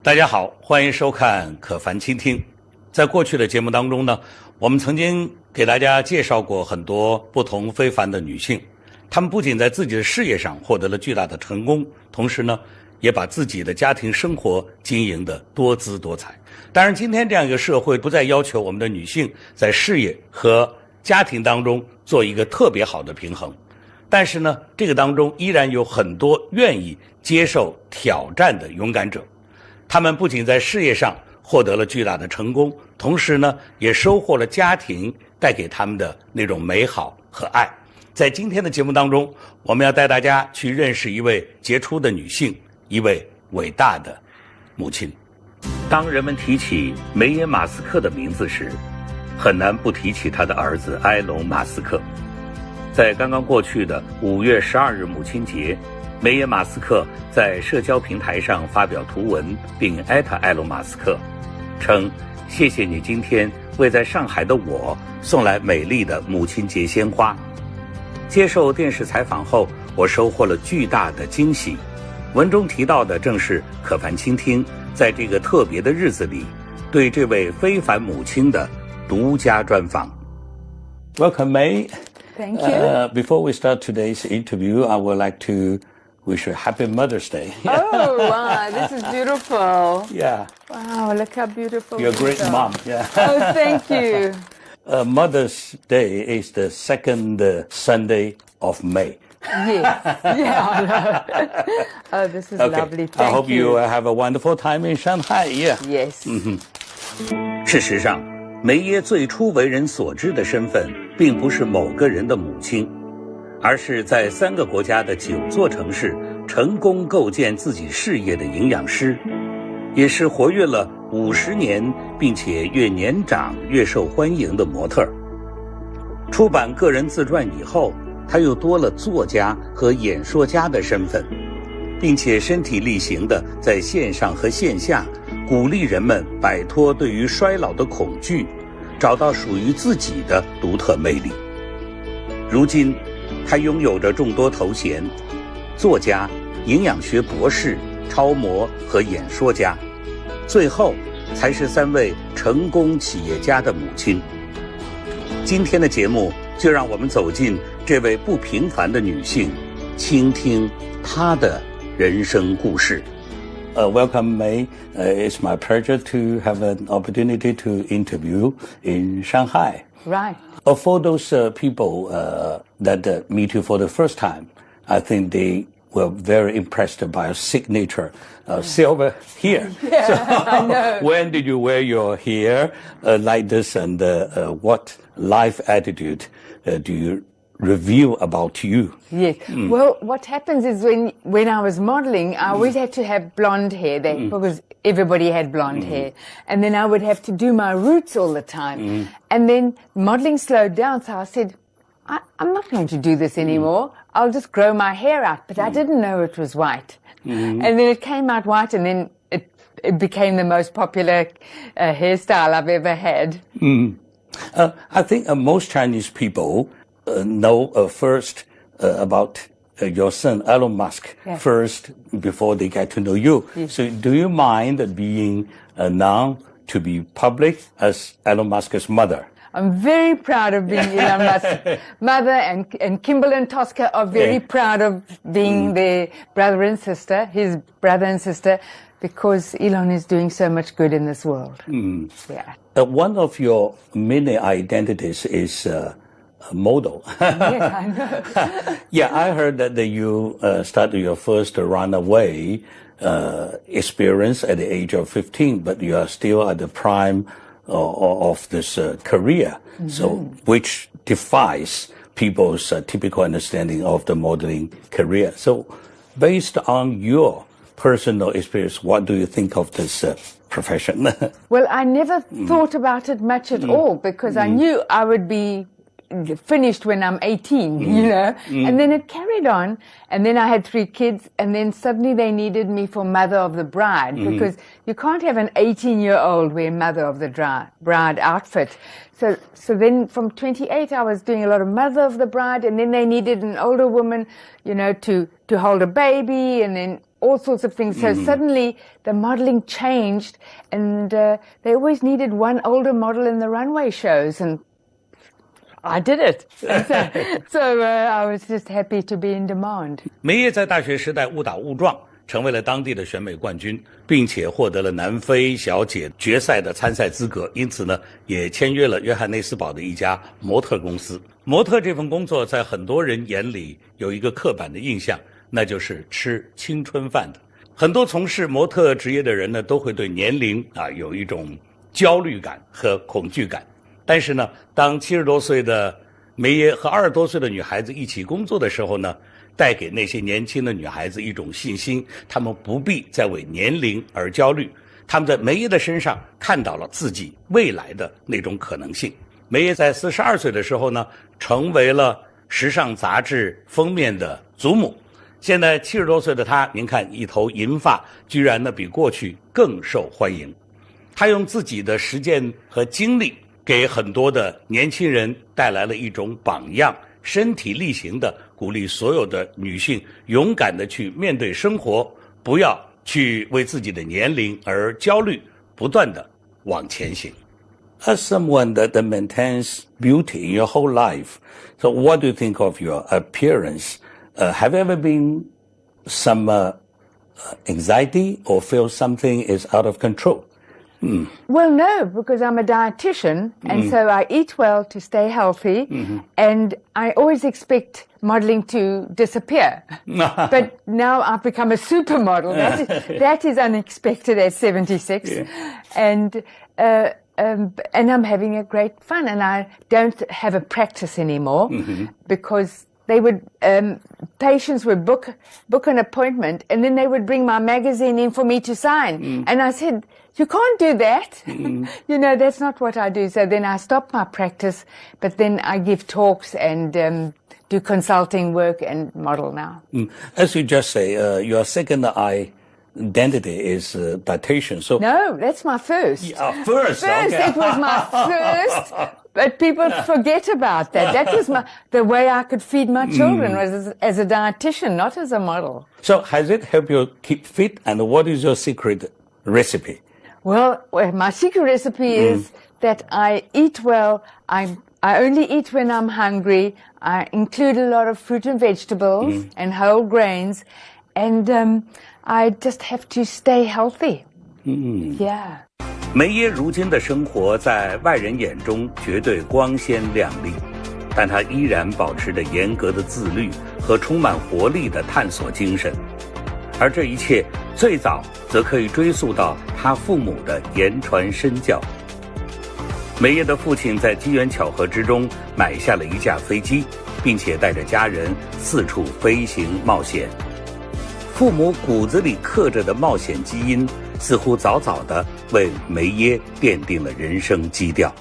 大家好，欢迎收看可凡倾听。在过去的节目当中呢，我们曾经给大家介绍过很多不同非凡的女性，她们不仅在自己的事业上获得了巨大的成功，同时呢，也把自己的家庭生活经营得多姿多彩。当然，今天这样一个社会不再要求我们的女性在事业和家庭当中做一个特别好的平衡，但是呢，这个当中依然有很多愿意接受挑战的勇敢者。他们不仅在事业上获得了巨大的成功，同时呢，也收获了家庭带给他们的那种美好和爱。在今天的节目当中，我们要带大家去认识一位杰出的女性，一位伟大的母亲。当人们提起梅耶马斯克的名字时，很难不提起他的儿子埃隆·马斯克。在刚刚过去的5月12日母亲节，梅耶马斯克在社交平台上发表图文，并艾特埃隆·马斯克，称：“谢谢你今天为在上海的我送来美丽的母亲节鲜花。”接受电视采访后，我收获了巨大的惊喜。文中提到的正是可凡倾听在这个特别的日子里对这位非凡母亲的独家专访。Welcome, May. Thank you. Before we start today's interview, I would like to wish you a happy Mother's Day. Oh, wow, this is beautiful. Yeah. Wow, look how beautiful. You're a great mom. Yeah. Oh, thank you. Mother's Day is the second Sunday of May. Yes. Yeah, I know. Oh, this is lovely. Thank I hope you have a wonderful time in Shanghai. Yeah. Yes. 事实上，梅耶最初为人所知的身份，并不是某个人的母亲，而是在3个国家的9座城市成功构建自己事业的营养师，也是活跃了50年，并且越年长越受欢迎的模特。出版个人自传以后，他又多了作家和演说家的身份，并且身体力行地在线上和线下鼓励人们摆脱对于衰老的恐惧，找到属于自己的独特魅力。如今，他拥有着众多头衔：作家、营养学博士、超模和演说家，最后才是3位成功企业家的母亲。今天的节目就让我们走进这位不平凡的女性，倾听她的人生故事。Welcome, May. It's my pleasure to have an opportunity to interview in Shanghai. Right. For those people that meet you for the first time, I think they were very impressed by your signature silver hair. Yeah, so, I know. When did you wear your hair like this, and what life attitude do you reveal about you? Yes. Well, what happens is when I was modeling, I always had to have blonde hair because everybody had blonde hair. And then I would have to do my roots all the time. And then modeling slowed down, so I said, I'm not going to do this anymore. I'll just grow my hair out. But I didn't know it was white. And then it came out white, and then it became the most popular hairstyle I've ever had. I think most Chinese people know first about your son, Elon Musk, first before they get to know you. Yes. So do you mind being known to be public as Elon Musk's mother? I'm very proud of being Elon Musk's mother, and Kimball and Tosca are very proud of being their brother and sister, his brother and sister, because Elon is doing so much good in this world. Yeah. One of your many identities is model. Yes, I know. Yeah, I heard that you started your first runaway experience at the age of 15, but you are still at the prime of this career, so which defies people's typical understanding of the modeling career. So, based on your personal experience, what do you think of this profession? Well, I never thought about it much at all, because I knew I would be finished when I'm 18, you know, and then it carried on, and then I had 3 kids, and then suddenly they needed me for Mother of the Bride, because you can't have an 18-year-old wear Mother of the Bride outfit. So then from 28 I was doing a lot of Mother of the Bride, and then they needed an older woman, you know, to hold a baby, and then all sorts of things. So suddenly the modeling changed, and they always needed one older model in the runway shows, and I did it. So I was just happy to be in demand. 梅耶在大学时代误打误撞成为了当地的选美冠军，并且获得了南非小姐决赛的参赛资格，因此呢，也签约了约翰内斯堡的一家模特公司。模特这份工作在很多人眼里有一个刻板的印象，那就是吃青春饭的。很多从事模特职业的人呢，都会对年龄有一种焦虑感和恐惧感。但是呢，当70多岁的梅耶和20多岁的女孩子一起工作的时候呢，带给那些年轻的女孩子一种信心，她们不必再为年龄而焦虑。她们在梅耶的身上看到了自己未来的那种可能性。梅耶在42岁的时候呢，成为了时尚杂志封面的祖母。现在70多岁的她，您看一头银发，居然呢比过去更受欢迎。她用自己的实践和经历，给很多的年轻人带来了一种榜样，身体力行的鼓励所有的女性勇敢的去面对生活，不要去为自己的年龄而焦虑，不断的往前行。As someone that maintains beauty in your whole life, so what do you think of your appearance? Have you ever been some anxiety or feel something is out of control? Well, no, because I'm a dietitian, and so I eat well to stay healthy, and I always expect modeling to disappear. But now I've become a supermodel. That is unexpected at 76. Yeah. And I'm having a great fun, and I don't have a practice anymore because they would patients would book an appointment, and then they would bring my magazine in for me to sign, and I said, you can't do that. You know, that's not what I do. So then I stop my practice, but then I give talks and do consulting work and model now. As you just say, your second identity is dietitian. So no, that's my first. First, okay. It was my first. But people forget about that. That was the way I could feed my children was as a dietitian, not as a model. So has it helped you keep fit? And what is your secret recipe? Well, my secret recipe is that I eat well. I only eat when I'm hungry. I include a lot of fruit and vegetables and whole grains. And I just have to stay healthy. Yeah. 梅耶如今的生活在外人眼中绝对光鲜亮丽，但她依然保持着严格的自律和充满活力的探索精神，而这一切最早则可以追溯到她父母的言传身教。梅耶的父亲在机缘巧合之中买下了一架飞机，并且带着家人四处飞行冒险。父母骨子里刻着的冒险基因，似乎早早地为梅耶奠定了人生基调。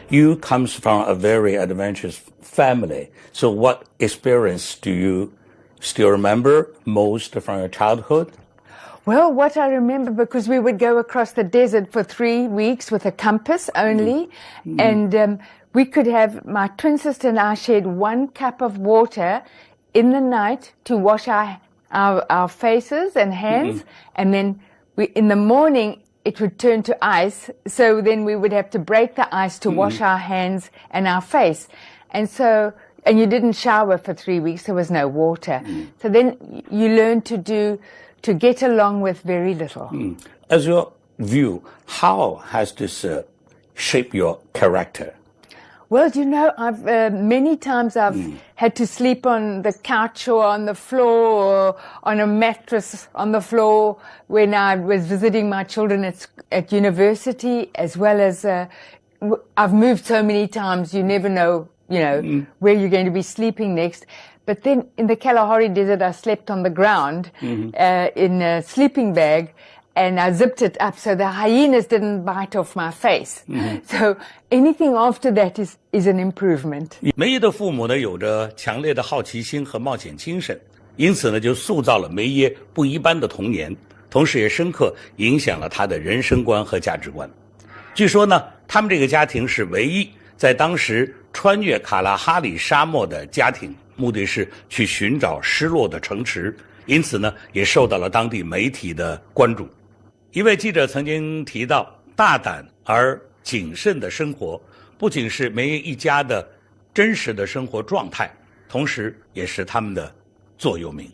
You comes from a very adventurous family. So what experience do you still remember most from your childhood? Well, what I remember, because we would go across the desert for 3 weeks with a compass only, and we could have, my twin sister and I shared 1 cup of water in the night to wash our faces and hands, and then in the morning it would turn to ice, so then we would have to break the ice to wash our hands and our face. And you didn't shower for 3 weeks, there was no water. So then you learn to get along with very little. As your view, how has this shaped your character? Well, you know, many times I've had to sleep on the couch or on the floor or on a mattress on the floor when I was visiting my children at university, as well as I've moved so many times you never know, where you're going to be sleeping next. But then in the Kalahari Desert, I slept on the ground in a sleeping bag, and I zipped it up so the hyenas didn't bite off my face. So anything after that is an improvement. 梅耶的父母呢，有着强烈的好奇心和冒险精神，因此呢，就塑造了梅耶不一般的童年，同时也深刻影响了他的人生观和价值观。据说呢，他们这个家庭是唯一在当时穿越卡拉哈里沙漠的家庭，目的是去寻找失落的城池。因此呢，也受到了当地媒体的关注。一位记者曾经提到，大胆而谨慎的生活不仅是梅耶一家的真实的生活状态，同时也是他们的座右铭。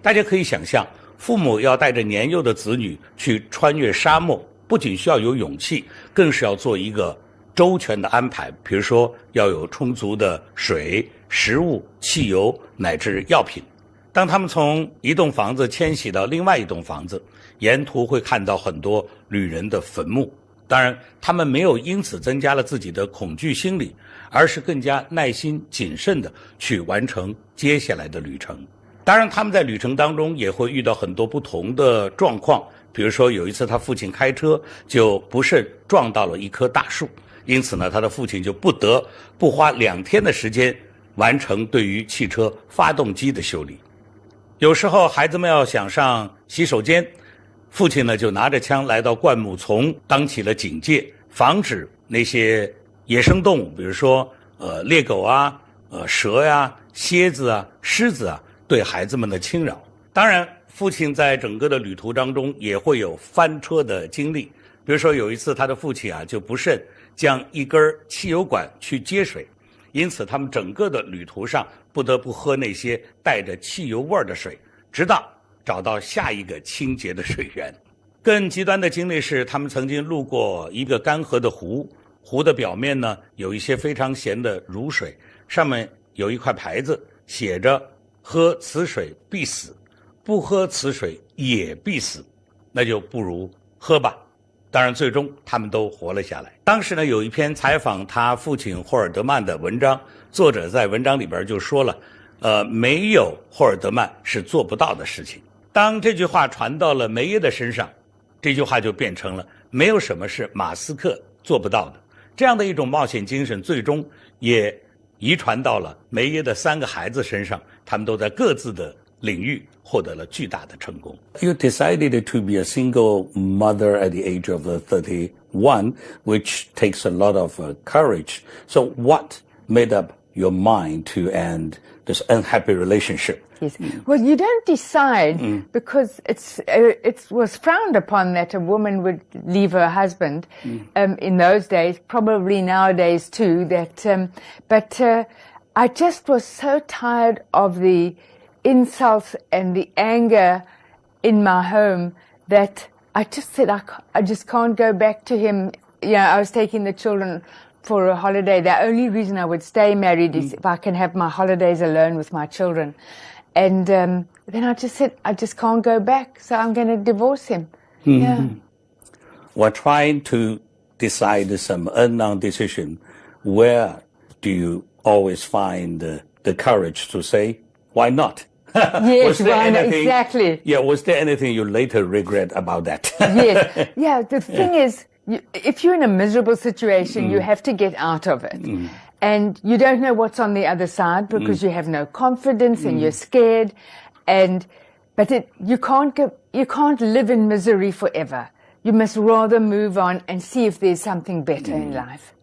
大家可以想象，父母要带着年幼的子女去穿越沙漠，不仅需要有勇气，更是要做一个周全的安排，比如说要有充足的水、食物、汽油乃至药品。当他们从一栋房子迁徙到另外一栋房子，沿途会看到很多旅人的坟墓。当然，他们没有因此增加了自己的恐惧心理，而是更加耐心谨慎地去完成接下来的旅程。当然，他们在旅程当中也会遇到很多不同的状况，比如说有一次他父亲开车就不慎撞到了一棵大树，因此呢，他的父亲就不得不花2天的时间完成对于汽车发动机的修理。有时候孩子们要想上洗手间，父亲呢就拿着枪来到灌木丛，当起了警戒，防止那些野生动物，比如说猎狗啊、蛇呀、蝎子啊、狮子啊，对孩子们的侵扰。当然，父亲在整个的旅途当中也会有翻车的经历，比如说有一次他的父亲就不慎将一根汽油管去接水，因此他们整个的旅途上不得不喝那些带着汽油味的水，直到找到下一个清洁的水源。更极端的经历是，他们曾经路过一个干涸的湖，湖的表面呢有一些非常咸的卤水，上面有一块牌子写着喝此水必死，不喝此水也必死，那就不如喝吧。当然最终他们都活了下来。当时呢有一篇采访他父亲霍尔德曼的文章，作者在文章里边就说了没有霍尔德曼是做不到的事情。当这句话传到了梅耶的身上，这句话就变成了没有什么是马斯克做不到的。这样的一种冒险精神最终也遗传到了梅耶的3个孩子身上，他们都在各自的领域获得了巨大的成功。 You decided to be a single mother at the age of 31, which takes a lot of courage. So what made up your mind to end this unhappy relationship? Yes. Well, you don't decide because it was frowned upon that a woman would leave her husband in those days, probably nowadays too. But I just was so tired of the insults and the anger in my home that I just said I just can't go back to him. I was taking the children for a holiday. The only reason I would stay married is if I can have my holidays alone with my children. And then I just said, I just can't go back, so I'm going to divorce him. Yeah. While trying to decide some unknown decision, where do you always find the courage to say, why not? Yes, why not? Exactly. Yeah, was there anything you later regret about that? Yes. Yeah, the thing is, if you're in a miserable situation, you have to get out of it. And you don't know what's on the other side because you have no confidence and you're scared. But you can't live in misery forever. You must rather move on and see if there's something better in life.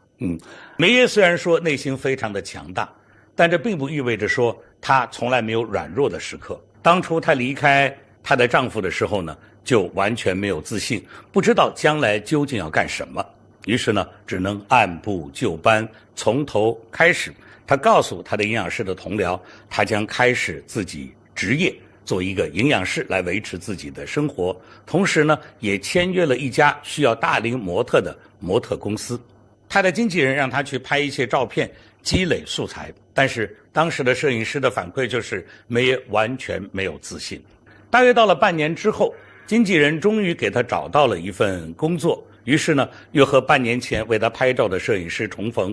梅耶虽然说内心非常的强大，但这并不意味着说她从来没有软弱的时刻。当初她离开她的丈夫的时候呢，就完全没有自信，不知道将来究竟要干什么。于是呢，只能按部就班，从头开始。他告诉他的营养师的同僚，他将开始自己职业，做一个营养师来维持自己的生活。同时呢，也签约了一家需要大龄模特的模特公司。他的经纪人让他去拍一些照片，积累素材。但是当时的摄影师的反馈就是梅耶完全没有自信。大约到了半年之后，经纪人终于给他找到了一份工作。于是呢，又和半年前为他拍照的摄影师重逢。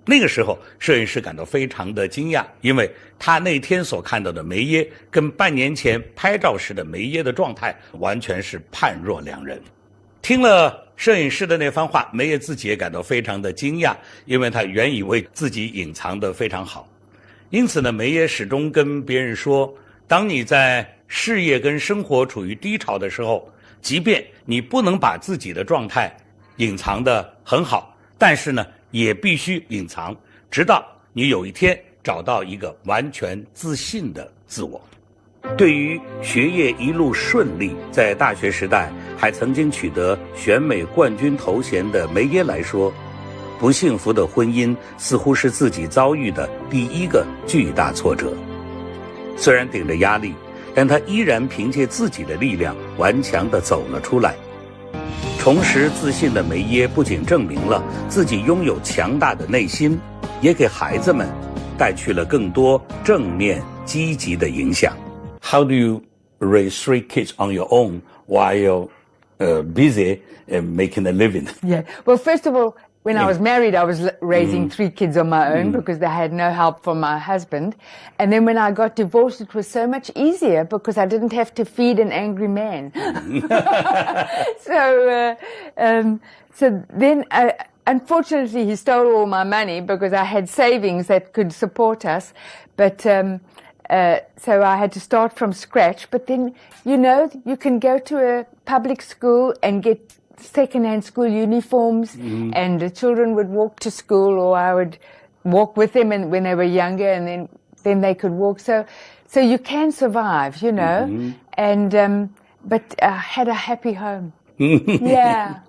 那个时候，摄影师感到非常的惊讶，因为他那天所看到的梅耶跟半年前拍照时的梅耶的状态完全是判若两人。听了摄影师的那番话，梅耶自己也感到非常的惊讶，因为他原以为自己隐藏得非常好。因此呢，梅耶始终跟别人说，当你在事业跟生活处于低潮的时候，即便你不能把自己的状态隐藏得很好，但是呢，也必须隐藏，直到你有一天找到一个完全自信的自我。对于学业一路顺利，在大学时代还曾经取得选美冠军头衔的梅耶来说，不幸福的婚姻似乎是自己遭遇的第一个巨大挫折。虽然顶着压力，但她依然凭借自己的力量顽强地走了出来。重拾自信的梅耶不仅证明了自己拥有强大的内心，也给孩子们带去了更多正面积极的影响。How do you raise 3 kids on your own while you're busy making a living? Yeah. Well, first of all, when I was married, I was raising 3 kids on my own because I had no help from my husband. And then when I got divorced, it was so much easier because I didn't have to feed an angry man. So then, unfortunately, he stole all my money because I had savings that could support us. But so I had to start from scratch. But then, you know, you can go to a public school and get second-hand school uniforms, and the children would walk to school, or I would walk with them and when they were younger, and then they could walk. So you can survive, you know. And but I had a happy home. Yeah.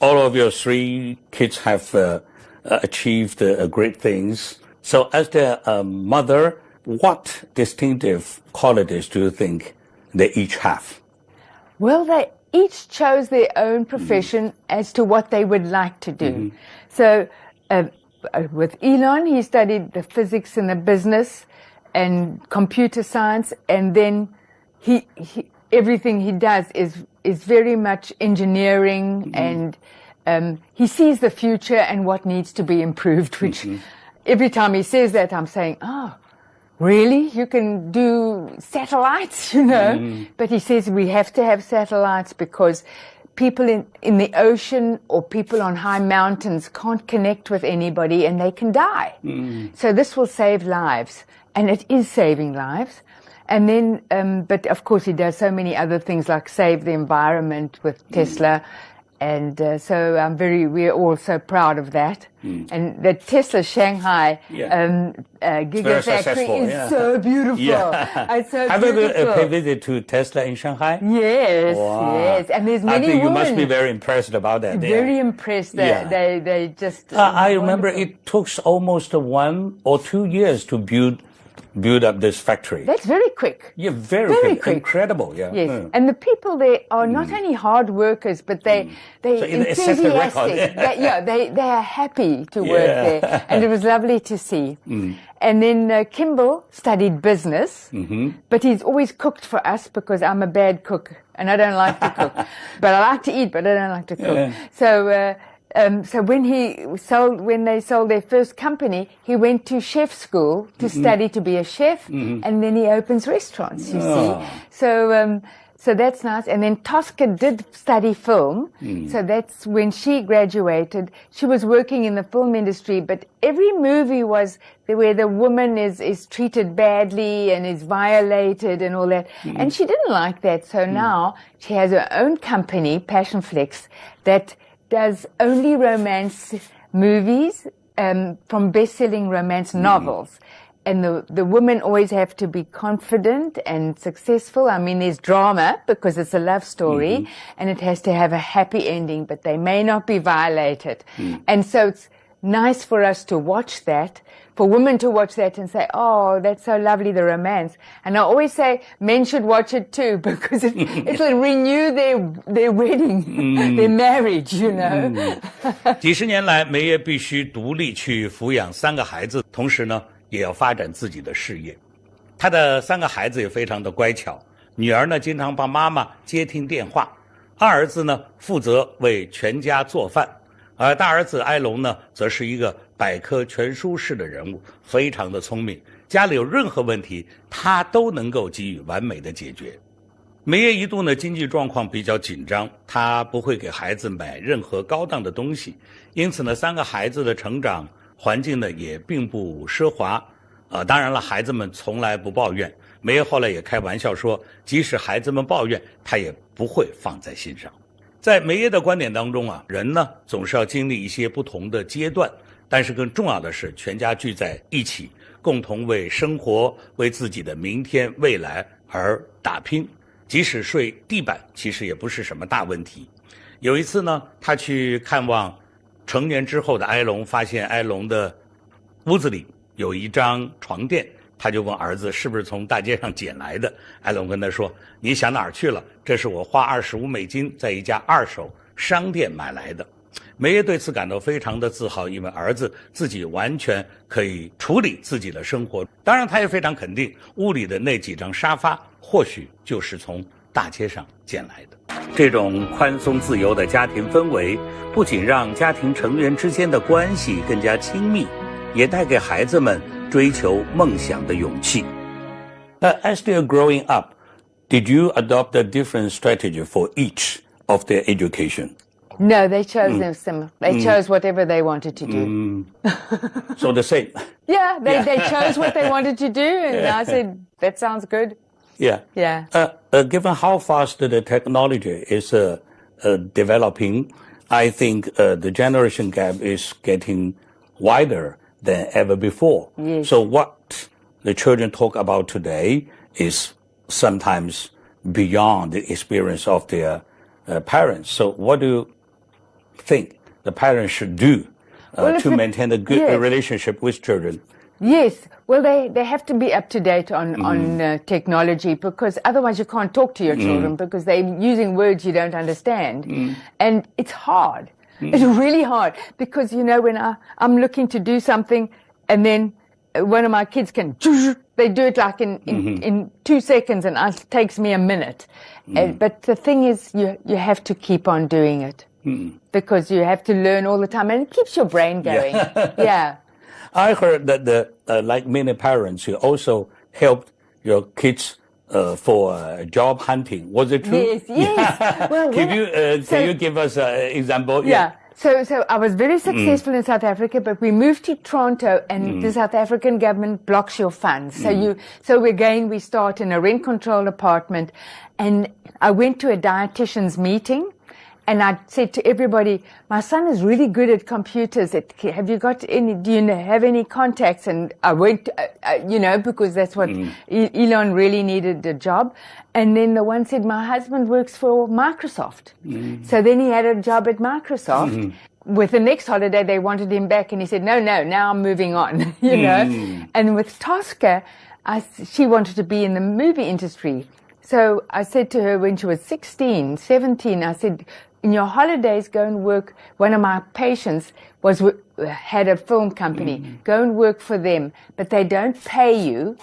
All of your 3 kids have achieved great things. So as their mother, what distinctive qualities do you think they each have? Well, they each chose their own profession as to what they would like to do. So with Elon, he studied the physics and the business and computer science, and then he everything he does is very much engineering, and he sees the future and what needs to be improved, which every time he says that, I'm saying, oh, really? You can do satellites, you know? But he says we have to have satellites because people in the ocean or people on high mountains can't connect with anybody and they can die. So this will save lives, and it is saving lives. And then, but of course he does so many other things like save the environment with Tesla. And so we're all so proud of that. And the Tesla Shanghai Gigafactory is so beautiful. It's so Have beautiful. you ever paid visit to Tesla in Shanghai? Yes, Wow. yes. And there's many I think you women. must be very impressed about that. Very impressed that they just... I remember it took almost 1 or 2 years to build up this factory. That's very quick. Yeah, very quick. Incredible, yeah. Yes, and the people there are not only hard workers, but they're it sets a record. enthusiastic. They are happy to work there, and it was lovely to see. And then Kimball studied business, but he's always cooked for us because I'm a bad cook and I don't like to cook. But I like to eat, but I don't like to cook. So when they sold their first company, he went to chef school to study to be a chef, and then he opens restaurants, you see. So that's nice. And then Tosca did study film, so that's when she graduated. She was working in the film industry, but every movie was where the woman is treated badly and is violated and all that. And she didn't like that, so now she has her own company, Passionflix, that does only romance movies from best-selling romance novels. And the women always have to be confident and successful. I mean, there's drama because it's a love story, and it has to have a happy ending, but they may not be violated. And so it's nice for us to watch that, for women to watch that and say, oh, that's so lovely, the romance. And I always say men should watch it too because it'll renew their wedding, their marriage, you know. 几十年来，梅耶必须独立去抚养3个孩子，同时呢，也要发展自己的事业。她的3个孩子也非常的乖巧，女儿呢经常帮妈妈接听电话，二儿子呢负责为全家做饭。而大儿子埃隆呢，则是一个百科全书式的人物，非常的聪明，家里有任何问题，他都能够给予完美的解决。梅耶一度呢经济状况比较紧张，他不会给孩子买任何高档的东西，因此呢3个孩子的成长环境呢也并不奢华。当然了，孩子们从来不抱怨。梅耶后来也开玩笑说，即使孩子们抱怨，他也不会放在心上。在梅耶的观点当中啊，人呢总是要经历一些不同的阶段，但是更重要的是全家聚在一起，共同为生活、为自己的明天、未来而打拼。即使睡地板，其实也不是什么大问题。有一次呢，他去看望成年之后的埃隆，发现埃隆的屋子里有一张床垫，他就问儿子是不是从大街上捡来的。埃隆跟他说：“你想哪儿去了？这是我花$25在一家二手商店买来的。”梅耶对此感到非常的自豪，因为儿子自己完全可以处理自己的生活。当然，他也非常肯定屋里的那几张沙发或许就是从大街上捡来的。这种宽松自由的家庭氛围，不仅让家庭成员之间的关系更加亲密，也带给孩子们追求梦想的勇气。As they're growing up, did you adopt a different strategy for each of their education? No, they chose them. They chose whatever they wanted to do. So the same. Yeah, they chose what they wanted to do, and I said, that sounds good. Yeah. Yeah. Given how fast the technology is developing, I think the generation gap is getting wider than ever before. Yes. So what the children talk about today is sometimes beyond the experience of their parents. So what do you think the parents should do to maintain a good relationship with children? Yes. Well, they have to be up to date on technology, because otherwise you can't talk to your children because they're using words you don't understand. And it's hard. It's really hard because, you know, when I'm looking to do something and then one of my kids can, they do it like in 2 seconds, and it takes me a minute. But the thing is, you have to keep on doing it because you have to learn all the time, and it keeps your brain going. Yeah. I heard that like many parents, you also helped your kids for job hunting. Was it true? Yes, yes. Yeah. Well, can you give us an example? Yeah. So I was very successful in South Africa, but we moved to Toronto, and the South African government blocks your funds. So again, we start in a rent-controlled apartment, and I went to a dietitian's meeting, and I said to everybody, my son is really good at computers. Have you got any, do you have any contacts? And I went, you know, because that's what Elon really needed a job. And then the one said, my husband works for Microsoft. So then he had a job at Microsoft. With the next holiday, they wanted him back, and he said, no, now I'm moving on, you know. And with Tosca, she wanted to be in the movie industry. So I said to her when she was 16, 17, I said, in your holidays, go and work. One of my patients had a film company. Go and work for them, but they don't pay you.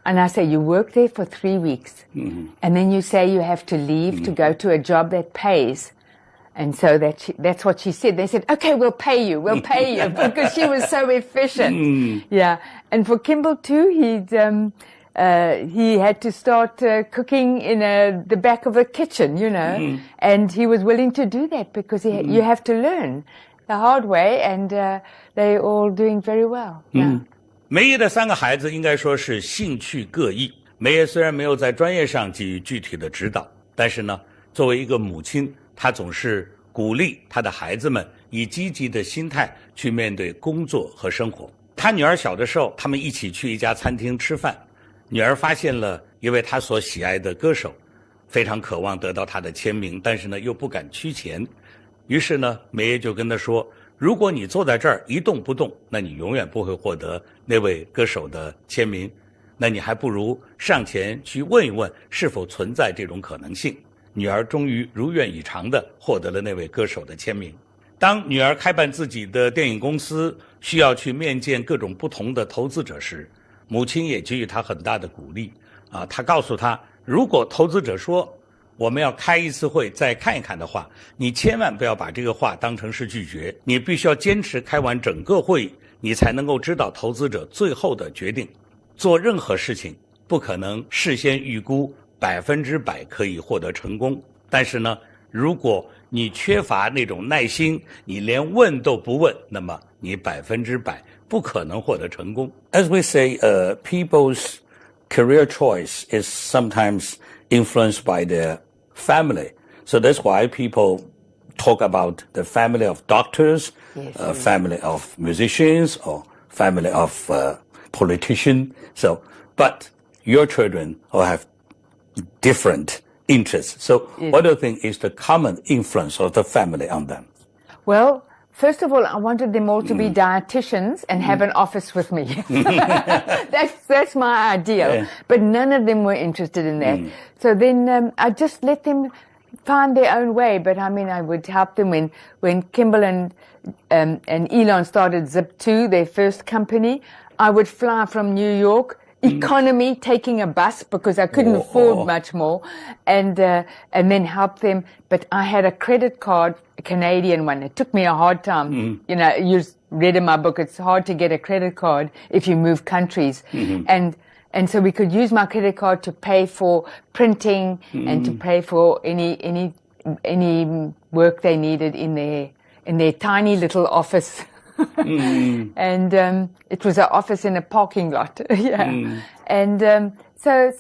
And I say, you work there for 3 weeks. And then you say you have to leave to go to a job that pays. And so that's what she said. They said, okay, we'll pay you, because she was so efficient. Yeah. And for Kimball too, he had to start cooking in the back of a kitchen, you know, and he was willing to do that because you have to learn the hard way, and they're all doing very well. Yeah. 梅耶的3个孩子应该说是兴趣各异。梅耶虽然没有在专业上给予具体的指导，但是呢，作为一个母亲，她总是鼓励她的孩子们以积极的心态去面对工作和生活。她女儿小的时候，他们一起去一家餐厅吃饭。女儿发现了一位她所喜爱的歌手，非常渴望得到他的签名，但是呢又不敢屈前。于是呢，梅耶就跟他说，如果你坐在这儿一动不动，那你永远不会获得那位歌手的签名，那你还不如上前去问一问是否存在这种可能性。女儿终于如愿以偿地获得了那位歌手的签名。当女儿开办自己的电影公司，需要去面见各种不同的投资者时，母亲也给予她很大的鼓励她告诉她，如果投资者说我们要开一次会再看一看的话，你千万不要把这个话当成是拒绝，你必须要坚持开完整个会议，你才能够知道投资者最后的决定。做任何事情不可能事先预估100%可以获得成功，但是呢，如果你缺乏那种耐心，你连问都不问，那么你100%不可能获得成功。As we say, people's career choice is sometimes influenced by their family. So that's why people talk about the family of doctors, family of musicians, or family of politician. So, but your children all have different interests. So what do you think is the common influence of the family on them? Well, first of all, I wanted them all to be dietitians and have an office with me. That's my ideal. Yeah. But none of them were interested in that. So then I just let them find their own way. But I mean, I would help them when Kimball and Elon started Zip2, their first company. I would fly from New York, economy, taking a bus because I couldn't afford much more, and then help them. But I had a credit card, a Canadian one. It took me a hard time. You know, you read in my book, it's hard to get a credit card if you move countries. And so we could use my credit card to pay for printing and to pay for any work they needed in their tiny little office. And it was an office in a parking lot. And so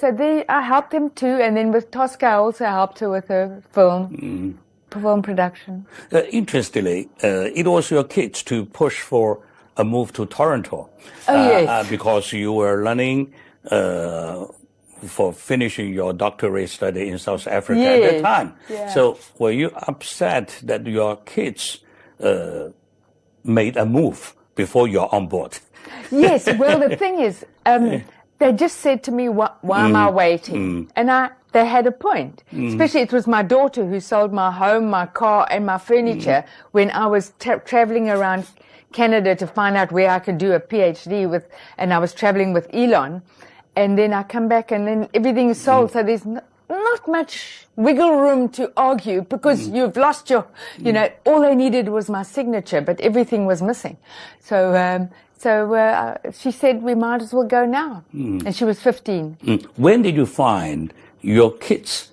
I helped them too. And then with Tosca, I also helped her with her film production. Interestingly, it was your kids to push for a move to Toronto. Yes. Because you were learning for finishing your doctorate study in South Africa at the time. Yeah. So were you upset that your kids made a move before you're on board? Yes. Well, the thing is, they just said to me, why am I waiting? And they had a point. Especially it was my daughter who sold my home, my car, and my furniture when I was traveling around Canada to find out where I could do a PhD with, and I was traveling with Elon. And then I come back and then everything is sold. So there's not much wiggle room to argue because you've lost your, you know, all they needed was my signature, but everything was missing. So she said we might as well go now. And she was 15. When did you find your kids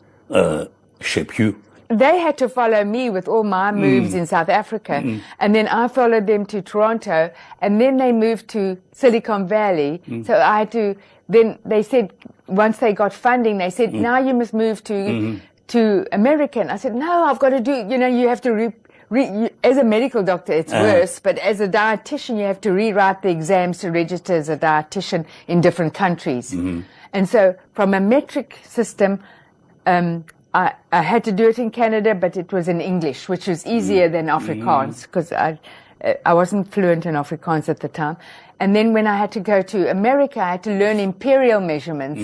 shape you? They had to follow me with all my moves in South Africa. And then I followed them to Toronto. And then they moved to Silicon Valley. So I had to, then they said, once they got funding, they said, now you must move to America. And I said, no, I've got to do, you know, you have to as a medical doctor, it's worse, but as a dietitian, you have to rewrite the exams to register as a dietitian in different countries. And so from a metric system, I had to do it in Canada, but it was in English, which was easier than Afrikaans, because I wasn't fluent in Afrikaans at the time. And then when I had to go to America, I had to learn imperial measurements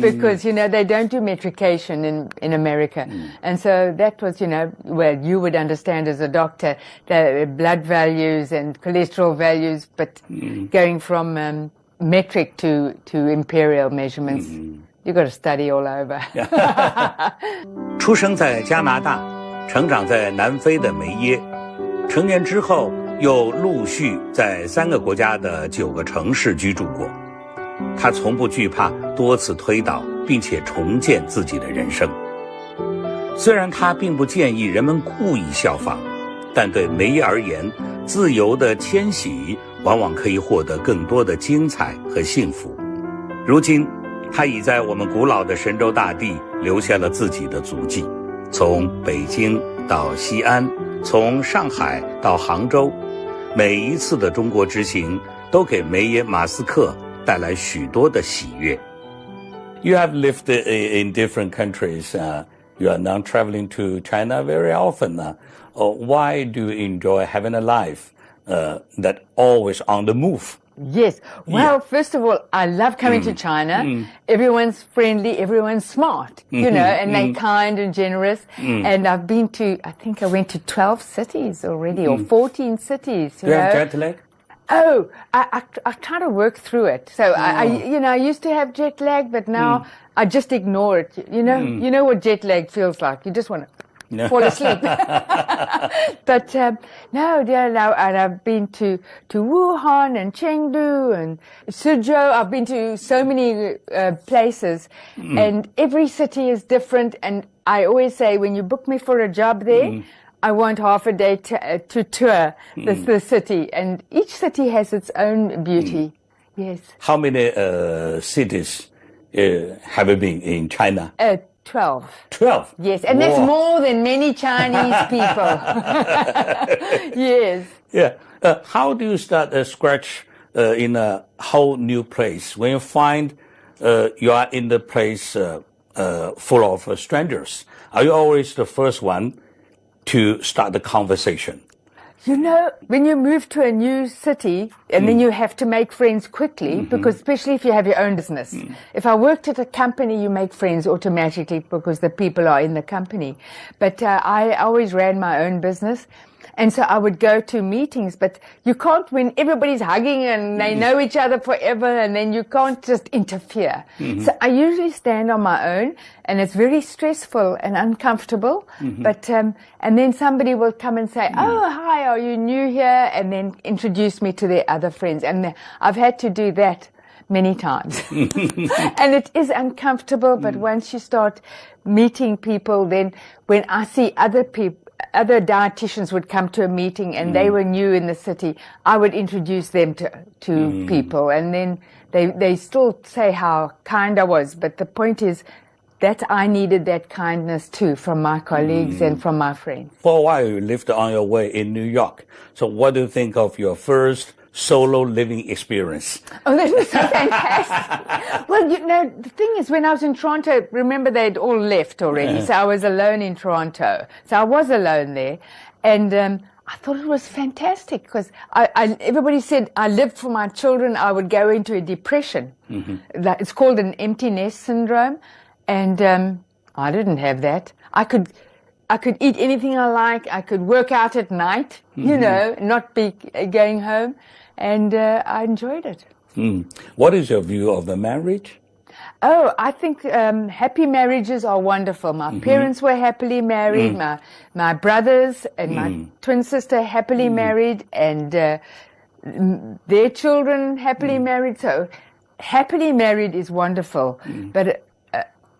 because, you know, they don't do metrication in America. And so that was, you know, well, you would understand as a doctor, the blood values and cholesterol values, but going from metric to imperial measurements, you got to study all over. 出生在加拿大，成长在南非的梅耶，成年之后又陆续在3个国家的9个城市居住过。他从不惧怕多次推倒，并且重建自己的人生。虽然他并不建议人们故意效仿，但对梅耶而言，自由的迁徙往往可以获得更多的精彩和幸福。如今他已在我们古老的神州大地留下了自己的足迹，从北京到西安，从上海到杭州，每一次的中国之行都给梅耶马斯克带来许多的喜悦。You have lived in different countries. You are now traveling to China very often. Why do you enjoy having a life that always on the move? Yes. Well, first of all, I love coming to China. Everyone's friendly, everyone's smart, you know, and they're kind and generous. And I've been to, I think I went to 12 cities already, or 14 cities. Do you have jet lag? Oh, I try to work through it. So I used to have jet lag, but now I just ignore it. You know what jet lag feels like. You just want to fall asleep. But no, I've been to Wuhan and Chengdu and Suzhou. I've been to so many places, and every city is different. And I always say, when you book me for a job there, I want half a day to tour the city, and each city has its own beauty. Yes. How many cities have you been in China? 12. 12? Yes, and that's more than many Chinese people. Yes. Yeah. How do you start scratch in a whole new place, when you find you are in the place full of strangers, are you always the first one to start the conversation? You know, when you move to a new city and then you have to make friends quickly, because especially if you have your own business. If I worked at a company, you make friends automatically because the people are in the company. But I always ran my own business. And so I would go to meetings, but you can't, when everybody's hugging and they know each other forever, and then you can't just interfere. So I usually stand on my own, and it's very stressful and uncomfortable. But and then somebody will come and say, "Oh, hi, are you new here?" and then introduce me to their other friends. And I've had to do that many times. And it is uncomfortable, but once you start meeting people, then when I see other dietitians would come to a meeting and they were new in the city, I would introduce them to people, and then they still say how kind I was, but the point is that I needed that kindness too from my colleagues and from my friends. For a while you lived on your way in New York. So what do you think of your first solo living experience? Oh, that was so fantastic. Well, you know, the thing is, when I was in Toronto, remember they'd all left already, so I was alone in Toronto. So I was alone there, and I thought it was fantastic because everybody said I lived for my children. I would go into a depression. It's called an empty nest syndrome, and I didn't have that. I could eat anything I like. I could work out at night, you know, not be going home. And I enjoyed it. What is your view of the marriage? Oh, I think happy marriages are wonderful. My parents were happily married. My brothers and my twin sister happily married, and their children happily married. So happily married is wonderful. But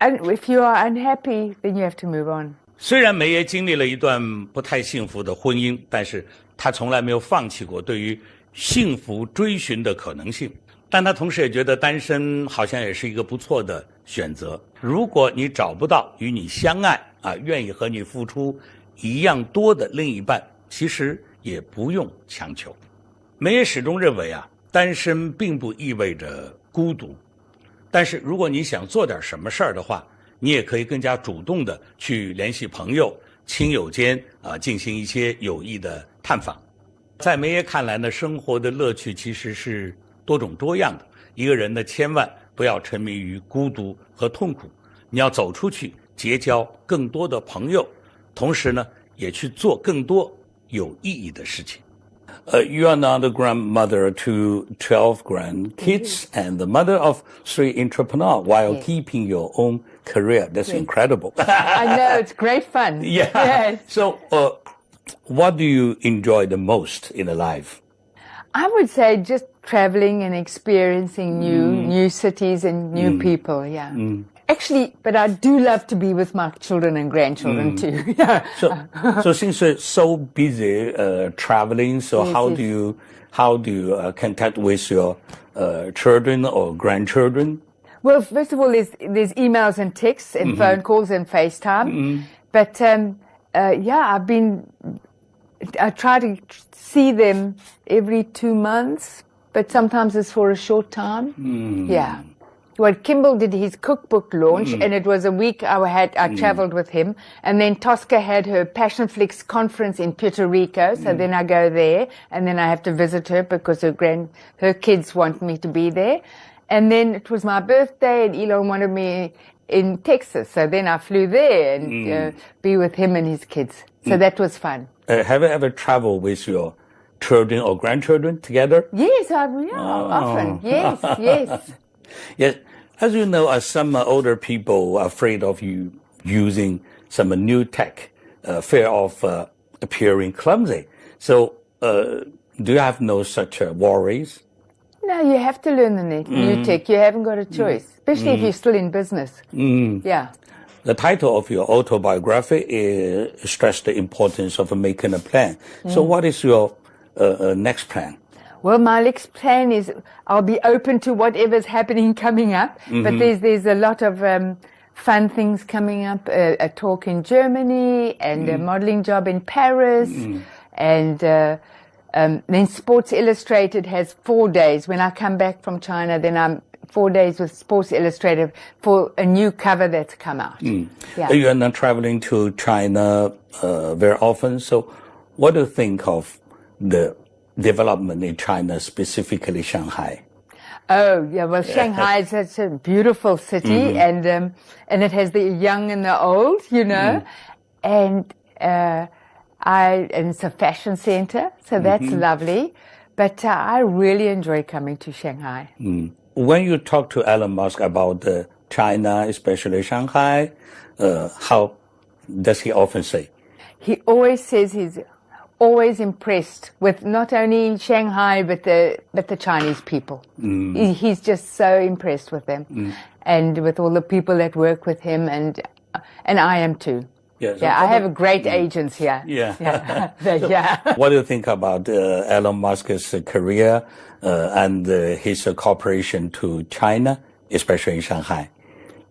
if you are unhappy, then you have to move on. 虽然梅耶经历了一段不太幸福的婚姻，但是她从来没有放弃过对于幸福追寻的可能性。但她同时也觉得单身好像也是一个不错的选择。如果你找不到与你相爱愿意和你付出一样多的另一半，其实也不用强求。梅耶始终认为单身并不意味着孤独，但是如果你想做点什么事儿的话，你也可以更加主动的去联系朋友、亲友间进行一些有益的探访。在梅耶看来呢，生活的乐趣其实是多种多样的。一个人呢，千万不要沉迷于孤独和痛苦，你要走出去，结交更多的朋友，同时呢，也去做更多有意义的事情。You are now the grandmother to 12 grandkids and the mother of 3 entrepreneurs while keeping your own career. That's incredible. I know, it's great fun. Yeah. Yes. So, what do you enjoy the most in life? I would say just traveling and experiencing new cities and new people, Actually, but I do love to be with my children and grandchildren too. So since you're so busy traveling, so how do you contact with your children or grandchildren? Well, first of all, there's emails and texts and phone calls and FaceTime. But I try to see them every 2 months, but sometimes it's for a short time. Yeah. Well, Kimball did his cookbook launch, and it was a week I traveled with him. And then Tosca had her Passionflix conference in Puerto Rico, so then I go there, and then I have to visit her because her kids want me to be there. And then it was my birthday, and Elon wanted me in Texas, so then I flew there and be with him and his kids. So that was fun. Have you ever traveled with your children or grandchildren together? Yes, often. Yes, yes. Yes. As you know, some older people are afraid of you using some new tech, fear of appearing clumsy. So, do you have no such worries? No, you have to learn the new tech. You haven't got a choice, especially if you're still in business. Yeah. The title of your autobiography stressed the importance of making a plan. So what is your next plan? Well, my next plan is I'll be open to whatever's coming up. But there's a lot of fun things coming up. A talk in Germany and a modeling job in Paris. And Then Sports Illustrated has 4 days. When I come back from China, then I'm 4 days with Sports Illustrated for a new cover that's come out. Yeah. You are not traveling to China very often. So what do you think of the development in China, specifically Shanghai? Oh, yeah. Well, Shanghai is such a beautiful city, and it has the young and the old, you know, and it's a fashion center, so that's lovely. But I really enjoy coming to Shanghai. When you talk to Elon Musk about China, especially Shanghai, how does he often say? He always says he's always impressed with not only Shanghai but the Chinese people. He's just so impressed with them, and with all the people that work with him, and I am too. Yes. Yeah, I have a great agents here. Yeah. Yeah. What do you think about Elon Musk's career and his cooperation to China, especially in Shanghai?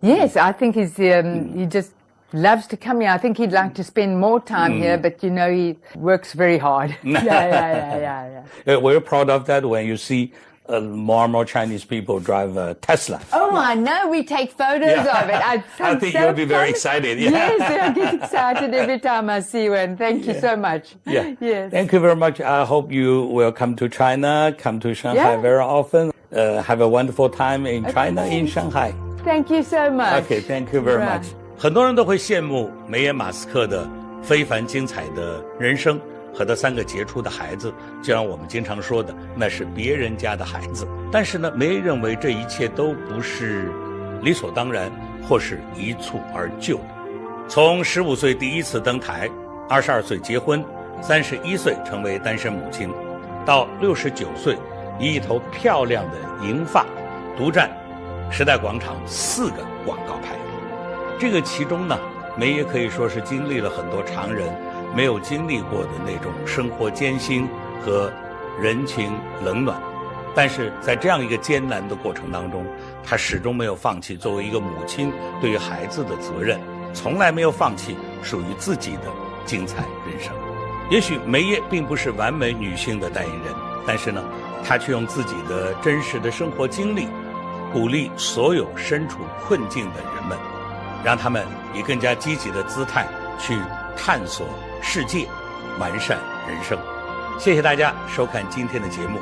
Yes, I think he just loves to come here. I think he'd like to spend more time here, but you know, he works very hard. Yeah. We're proud of that when you see more and more Chinese people drive Tesla. Oh, I know. We take photos of it. I think you'll be very excited. Yeah. Yes, I get excited every time I see one. Thank you so much. Yeah. Yes. Thank you very much. I hope you will come to China, come to Shanghai very often. Have a wonderful time in China, in Shanghai. Thank you so much. Okay, thank you very much. 很多人都会羡慕梅耶马斯克的非凡精彩的人生和他3个杰出的孩子，就像我们经常说的，那是别人家的孩子。但是呢，梅耶认为这一切都不是理所当然或是一蹴而就的。从15岁第一次登台，22岁结婚，31岁成为单身母亲，到69岁以一头漂亮的银发独占时代广场4个广告牌。这个其中呢，梅耶可以说是经历了很多常人没有经历过的那种生活艰辛和人情冷暖，但是在这样一个艰难的过程当中，她始终没有放弃作为一个母亲对于孩子的责任，从来没有放弃属于自己的精彩人生。也许梅耶并不是完美女性的代言人，但是呢，她却用自己的真实的生活经历，鼓励所有身处困境的人们，让他们以更加积极的姿态去探索世界，完善人生。谢谢大家收看今天的节目，